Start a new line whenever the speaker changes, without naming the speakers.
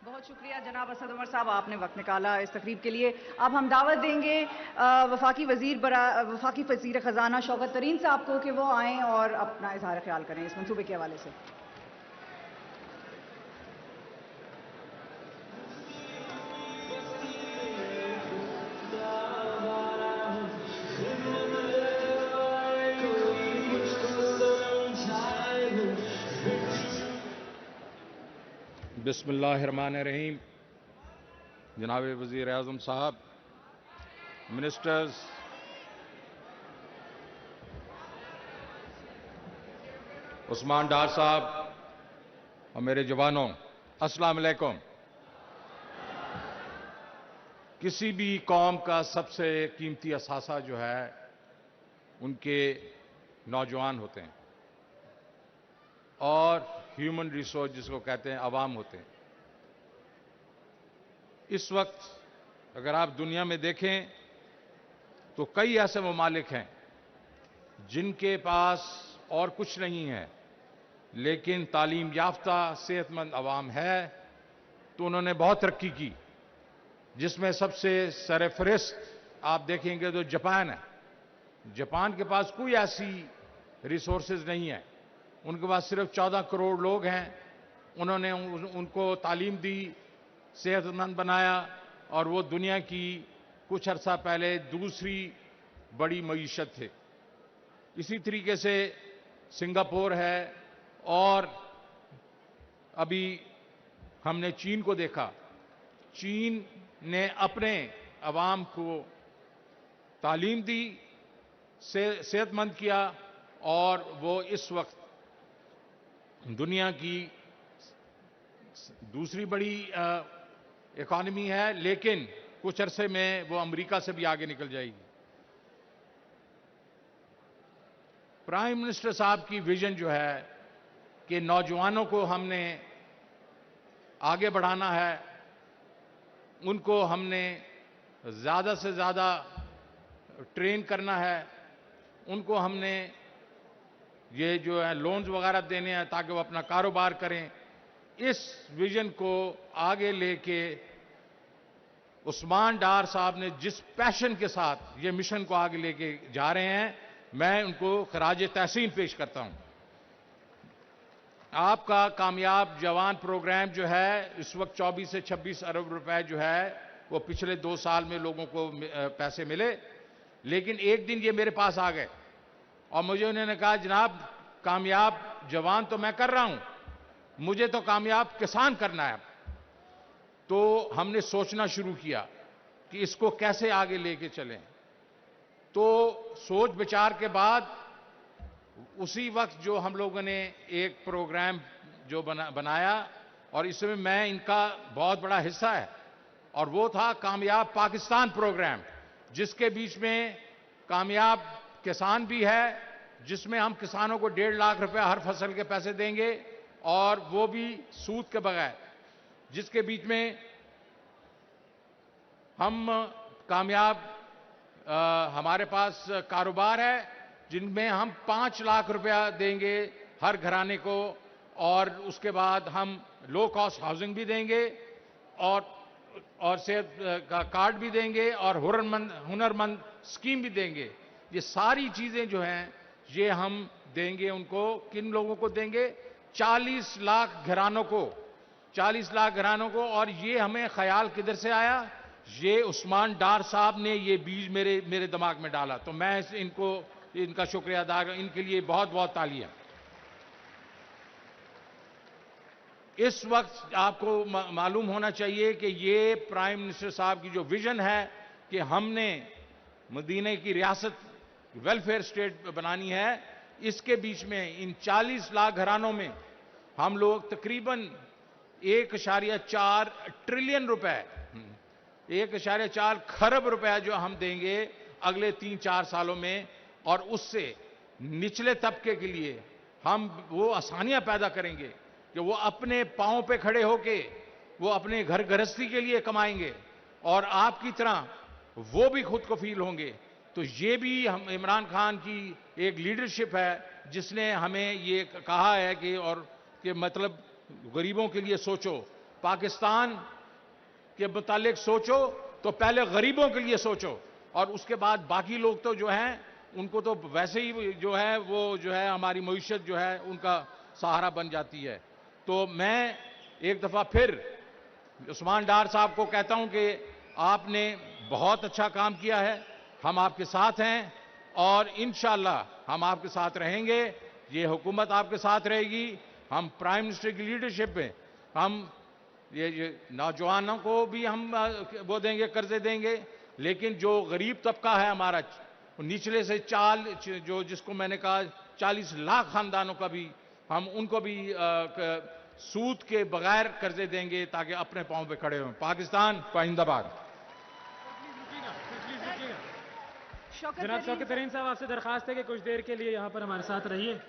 बहुत शुक्रिया जनाब असद उमर साहब, आपने वक्त निकाला इस तकरीब के लिए। अब हम दावत देंगे वफाकी वजीर खजाना शौकत तरीन साहब को कि वो आएँ और अपना इजहार ख्याल करें इस मंसूबे के हवाले से।
बिस्मिल्लाहिर्रहमानिर्रहीम। जनाब वज़ीर आज़म साहब, मिनिस्टर्स, उस्मान डार साहब और मेरे जवानों, अस्सलाम वालेकुम। किसी भी कौम का सबसे कीमती असासा जो है उनके नौजवान होते हैं और ह्यूमन रिसोर्स जिसको कहते हैं अवाम होते हैं। इस वक्त अगर आप दुनिया में देखें तो कई ऐसे ममालिक हैं जिनके पास और कुछ नहीं है लेकिन तालीम याफ्ता सेहतमंद अवाम है, तो उन्होंने बहुत तरक्की की। जिसमें सबसे सरफहरिस्त आप देखेंगे तो जापान है। जापान के पास कोई ऐसी रिसोर्सेज नहीं है, उनके पास सिर्फ 14 करोड़ लोग हैं। उन्होंने उनको तालीम दी, सेहतमंद बनाया और वो दुनिया की कुछ अरसा पहले दूसरी बड़ी मईशत थे। इसी तरीके से सिंगापुर है और अभी हमने चीन को देखा। चीन ने अपने अवाम को तालीम दी, सेहतमंद किया और वो इस वक्त दुनिया की दूसरी बड़ी इकॉनमी है, लेकिन कुछ अरसे में वो अमेरिका से भी आगे निकल जाएगी। प्राइम मिनिस्टर साहब की विजन जो है कि नौजवानों को हमने आगे बढ़ाना है, उनको हमने ज़्यादा से ज़्यादा ट्रेन करना है, उनको हमने ये जो है लोन्स वगैरह देने हैं ताकि वो अपना कारोबार करें। इस विजन को आगे लेके उस्मान डार साहब ने जिस पैशन के साथ ये मिशन को आगे लेके जा रहे हैं, मैं उनको खराज तहसीन पेश करता हूं। आपका कामयाब जवान प्रोग्राम जो है इस वक्त 24 से 26 अरब रुपए जो है वो पिछले 2 साल में लोगों को पैसे मिले, लेकिन एक दिन ये मेरे पास आ गए और मुझे उन्होंने कहा, जनाब कामयाब जवान तो मैं कर रहा हूं, मुझे तो कामयाब किसान करना है। तो हमने सोचना शुरू किया कि इसको कैसे आगे लेके चलें। तो सोच विचार के बाद उसी वक्त जो हम लोगों ने एक प्रोग्राम जो बनाया और इसमें मैं इनका बहुत बड़ा हिस्सा है, और वो था कामयाब पाकिस्तान प्रोग्राम, जिसके बीच में कामयाब किसान भी है, जिसमें हम किसानों को 1.5 लाख रुपए हर फसल के पैसे देंगे और वो भी सूद के बगैर। जिसके बीच में हम कामयाब हमारे पास कारोबार है जिनमें हम 5 लाख रुपया देंगे हर घराने को, और उसके बाद हम लो कॉस्ट हाउसिंग भी देंगे और सेहत का कार्ड भी देंगे और हुनरमंद स्कीम भी देंगे। ये सारी चीजें जो हैं ये हम देंगे। उनको किन लोगों को देंगे? 40 लाख घरानों को, 40 लाख घरानों को। और ये हमें ख्याल किधर से आया? ये उस्मान डार साहब ने ये बीज मेरे दिमाग में डाला। तो मैं इनका शुक्रिया अदा कर, इनके लिए बहुत बहुत तालियां। इस वक्त आपको मालूम होना चाहिए कि ये प्राइम मिनिस्टर साहब की जो विजन है कि हमने मदीने की रियासत वेलफेयर स्टेट बनानी है, इसके बीच में इन 40 लाख घरानों में हम लोग तकरीबन 1.4 ट्रिलियन रुपए, 1.4 खरब रुपए जो हम देंगे अगले 3-4 सालों में, और उससे निचले तबके के लिए हम वो आसानियां पैदा करेंगे कि वो अपने पांव पे खड़े होके वो अपने घर गृहस्थी के लिए कमाएंगे और आपकी तरह वो भी खुद को फील होंगे। तो ये भी हम इमरान खान की एक लीडरशिप है जिसने हमें ये कहा है कि मतलब गरीबों के लिए सोचो। पाकिस्तान के मुतालिक सोचो तो पहले गरीबों के लिए सोचो, और उसके बाद बाकी लोग तो जो हैं उनको तो वैसे ही जो है वो जो है हमारी मईशत जो है उनका सहारा बन जाती है। तो मैं एक दफा फिर उस्मान डार साहब को कहता हूं कि आपने बहुत अच्छा काम किया है, हम आपके साथ हैं और इंशाअल्लाह हम आपके साथ रहेंगे, ये हुकूमत आपके साथ रहेगी। हम प्राइम मिनिस्टर की लीडरशिप में हम ये नौजवानों को भी हम वो देंगे, कर्जे देंगे, लेकिन जो गरीब तबका है हमारा निचले से जो जिसको मैंने कहा 40 लाख खानदानों का भी हम उनको भी सूद के बगैर कर्जे देंगे ताकि अपने पांव पे खड़े हों। पाकिस्तान जिंदाबाद।
जनाब शौकत तरीन साहब, आपसे दरखास्त है कि कुछ देर के लिए यहाँ पर हमारे साथ रहिए।